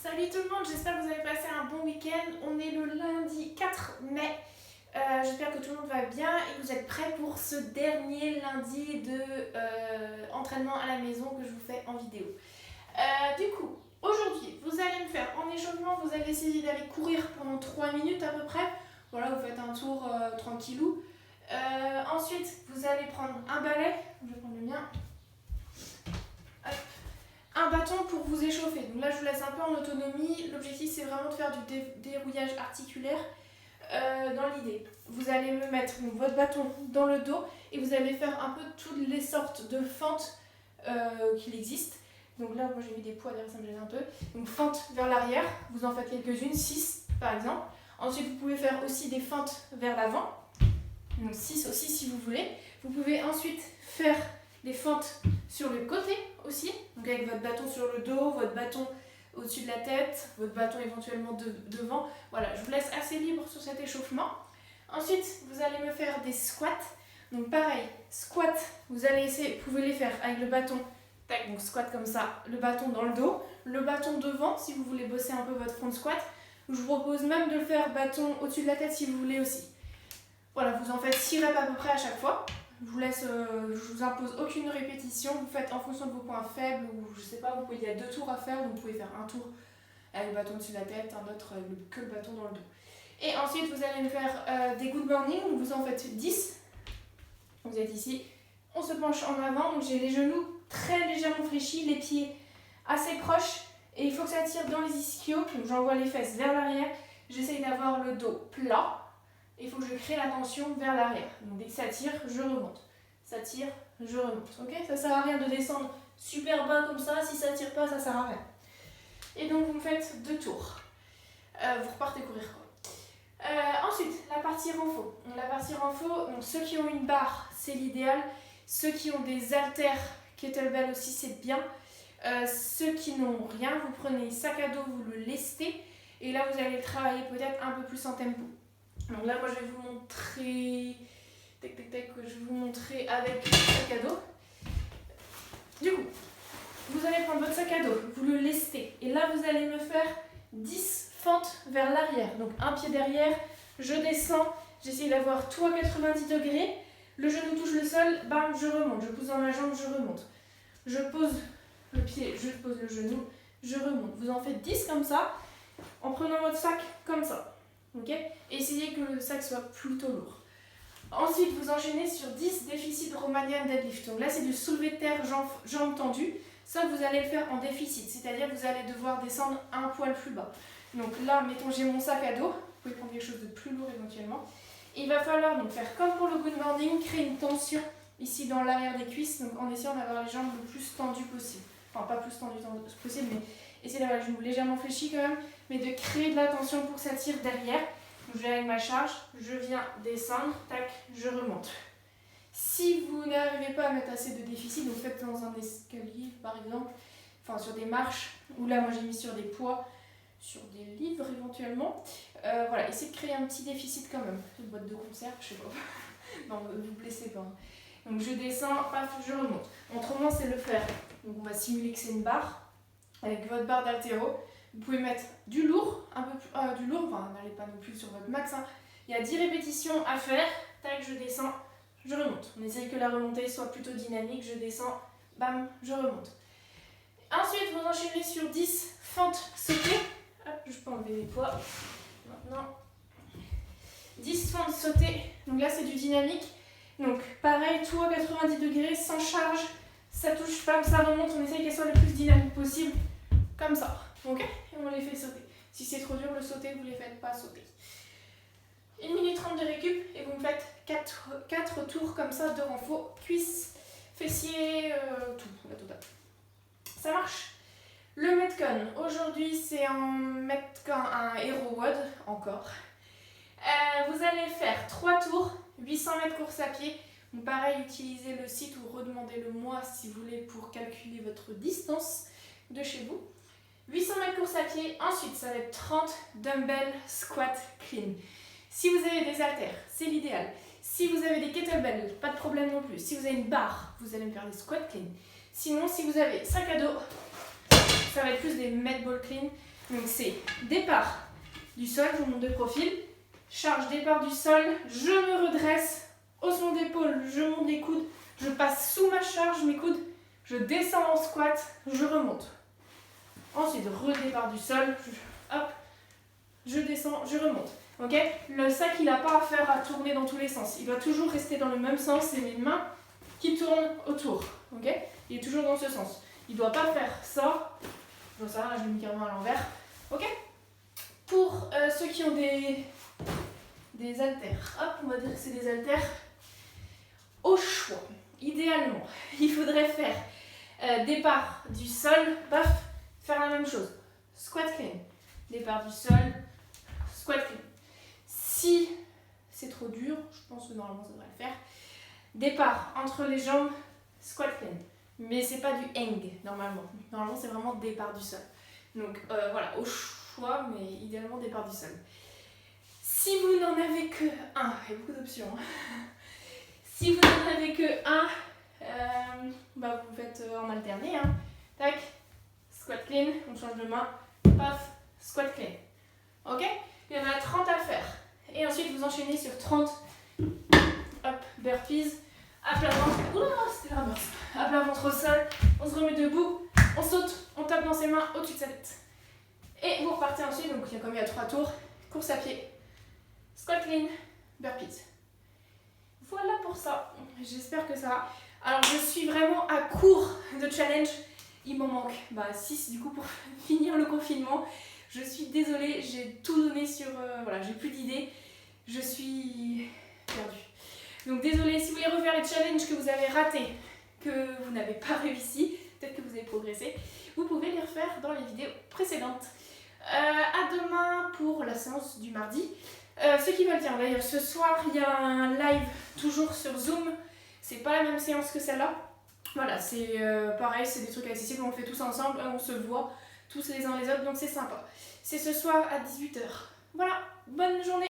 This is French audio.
Salut tout le monde, j'espère que vous avez passé un bon week-end. On est le lundi 4 mai. J'espère que tout le monde va bien et que vous êtes prêts pour ce dernier lundi de entraînement à la maison que je vous fais en vidéo. Du coup, aujourd'hui, vous allez me faire en échauffement, vous allez essayer d'aller courir pendant 3 minutes à peu près. Voilà, vous faites un tour tranquillou. Ensuite, vous allez prendre un balai, je vais prendre le mien. Hop. Un bâton pour vous échauffer. Donc là, je vous laisse un peu en autonomie. L'objectif, c'est vraiment de faire du dérouillage articulaire dans l'idée. Vous allez me mettre votre bâton dans le dos et vous allez faire un peu toutes les sortes de fentes qu'il existe. Donc là, moi j'ai mis des poids derrière, ça me gêne un peu. Donc fente vers l'arrière, vous en faites quelques-unes, 6 par exemple. Ensuite, vous pouvez faire aussi des fentes vers l'avant. Donc 6 aussi si vous voulez. Vous pouvez ensuite faire des fentes sur le côté aussi, donc avec votre bâton sur le dos, votre bâton au-dessus de la tête, votre bâton éventuellement devant. Voilà, je vous laisse assez libre sur cet échauffement. Ensuite, vous allez me faire des squats. Donc pareil, squat, vous pouvez les faire avec le bâton, tac, donc squat comme ça, le bâton dans le dos, le bâton devant si vous voulez bosser un peu votre front squat. Je vous propose même de le faire bâton au-dessus de la tête si vous voulez aussi. Voilà, vous en faites 6 reps à peu près à chaque fois. Je vous impose aucune répétition, vous faites en fonction de vos points faibles ou je sais pas, il y a 2 tours à faire, donc vous pouvez faire un tour avec le bâton dessus de la tête, un autre avec que le bâton dans le dos. Et ensuite vous allez me faire des good morning, donc vous en faites 10. Vous êtes ici, on se penche en avant, donc j'ai les genoux très légèrement fléchis, les pieds assez proches et il faut que ça tire dans les ischios, donc j'envoie les fesses vers l'arrière, j'essaye d'avoir le dos plat. Il faut que je crée la tension vers l'arrière. Donc dès que ça tire, je remonte. Ça tire, je remonte. Ok, ça sert à rien de descendre super bas comme ça. Si ça tire pas, ça sert à rien. Et donc vous me faites 2 tours. Vous repartez courir quoi. Ensuite, la partie renfo. La partie renfo, donc ceux qui ont une barre, c'est l'idéal. Ceux qui ont des haltères kettlebell aussi, c'est bien. Ceux qui n'ont rien, vous prenez sac à dos, vous le lestez. Et là, vous allez travailler peut-être un peu plus en tempo. Donc là, moi, je vais vous montrer... je vais vous montrer avec le sac à dos. Du coup, vous allez prendre votre sac à dos, vous le lestez. Et là, vous allez me faire 10 fentes vers l'arrière. Donc, un pied derrière, je descends, j'essaie d'avoir tout à 90 degrés. Le genou touche le sol, bam, je remonte. Je pose dans ma jambe, je remonte. Je pose le pied, je pose le genou, je remonte. Vous en faites 10 comme ça, en prenant votre sac comme ça. Okay. Essayez que le sac soit plutôt lourd. Ensuite, vous enchaînez sur 10 déficits Romanian deadlift. Donc là, c'est du soulevé de terre, jambes tendues. Ça, vous allez le faire en déficit, c'est-à-dire que vous allez devoir descendre un poil plus bas. Donc là, mettons, j'ai mon sac à dos. Vous pouvez prendre quelque chose de plus lourd éventuellement. Et il va falloir donc faire comme pour le good morning, créer une tension ici dans l'arrière des cuisses, donc en essayant d'avoir les jambes le plus tendues possible. Enfin, pas plus tendues possible, mais essayez d'avoir les genoux légèrement fléchis quand même, mais de créer de la tension pour que ça tire derrière. Donc je vais avec ma charge, je viens descendre, tac, je remonte. Si vous n'arrivez pas à mettre assez de déficit, donc faites dans un escalier par exemple, enfin sur des marches, ou là moi j'ai mis sur des poids, sur des livres éventuellement. Voilà, essayez de créer un petit déficit quand même. Une boîte de conserve, je sais pas. Non, ne vous blessez pas. Donc je descends, paf, je remonte. Autrement, c'est le faire. Donc on va simuler que c'est une barre, avec votre barre d'haltéro. Vous pouvez mettre du lourd, un peu plus, du lourd, enfin n'allez pas non plus sur votre max. Hein. Il y a 10 répétitions à faire. Tac, je descends, je remonte. On essaye que la remontée soit plutôt dynamique. Je descends, bam, je remonte. Ensuite, vous enchaînez sur 10 fentes sautées. Hop, je peux enlever les poids. Maintenant, 10 fentes sautées. Donc là, c'est du dynamique. Donc pareil, tout à 90 degrés, sans charge. Ça touche pas, ça remonte. On essaye qu'elle soit le plus dynamique possible. Comme ça. Ok? Et on les fait sauter. Si c'est trop dur, le sauter, vous ne les faites pas sauter. 1 minute 30 de récup et vous me faites 4 tours comme ça de renfo. Cuisses, fessiers, tout, la totale. Ça marche? Le Metcon, aujourd'hui c'est un Hero WOD, encore. Vous allez faire 3 tours, 800 mètres course à pied. Donc pareil, utilisez le site ou redemandez-le moi si vous voulez pour calculer votre distance de chez vous. 800 mètres course à pied, ensuite ça va être 30 dumbbell squat clean. Si vous avez des haltères, c'est l'idéal. Si vous avez des kettlebells, pas de problème non plus. Si vous avez une barre, vous allez me faire des squats clean. Sinon, si vous avez sac à dos, ça va être plus des med ball clean. Donc c'est départ du sol, je vous montre de profil. Charge, départ du sol, je me redresse, hausse mon épaule, je monte les coudes, je passe sous ma charge, mes coudes, je descends en squat, je remonte. Ensuite, redépart du sol, hop, je descends, je remonte. Ok, le sac, il n'a pas à faire à tourner dans tous les sens. Il doit toujours rester dans le même sens. C'est mes mains qui tournent autour. Ok, il est toujours dans ce sens. Il ne doit pas faire ça. Comme ça, là, je l'ai mis carrément à l'envers. Ok. Pour ceux qui ont des haltères, hop, on va dire que c'est des haltères. Au choix, idéalement, il faudrait faire départ du sol, paf, faire la même chose. Squat clean. Départ du sol, squat clean. Si c'est trop dur, je pense que normalement ça devrait le faire. Départ entre les jambes, squat clean. Mais c'est pas du hang normalement. Normalement c'est vraiment départ du sol. Donc voilà, au choix, mais idéalement départ du sol. Si vous n'en avez que un, il y a beaucoup d'options. Si vous n'en avez que un, bah vous faites en alterné. Hein. Tac, squat clean, on change de main, paf, squat clean. Ok? Il y en a 30 à faire. Et ensuite, vous enchaînez sur 30 hop, burpees à plat ventre. Oula, c'était la mince. À plat ventre au sol. On se remet debout. On saute. On tape dans ses mains au-dessus de sa tête. Et vous repartez ensuite. Donc, comme il y a 3 tours, course à pied. Squat clean, burpees. Voilà pour ça. J'espère que ça va. Alors, je suis vraiment à court de challenge. Il m'en manque 6 du coup pour finir le confinement. Je suis désolée, j'ai tout donné sur... voilà, j'ai plus d'idées. Je suis perdue. Donc désolée, si vous voulez refaire les challenges que vous avez ratés, que vous n'avez pas réussi, peut-être que vous avez progressé, vous pouvez les refaire dans les vidéos précédentes. À demain pour la séance du mardi. Ceux qui veulent dire, d'ailleurs ce soir il y a un live toujours sur Zoom. C'est pas la même séance que celle-là. Voilà, c'est pareil, c'est des trucs accessibles, on le fait tous ensemble, on se voit tous les uns les autres, donc c'est sympa. C'est ce soir à 18h. Voilà, bonne journée.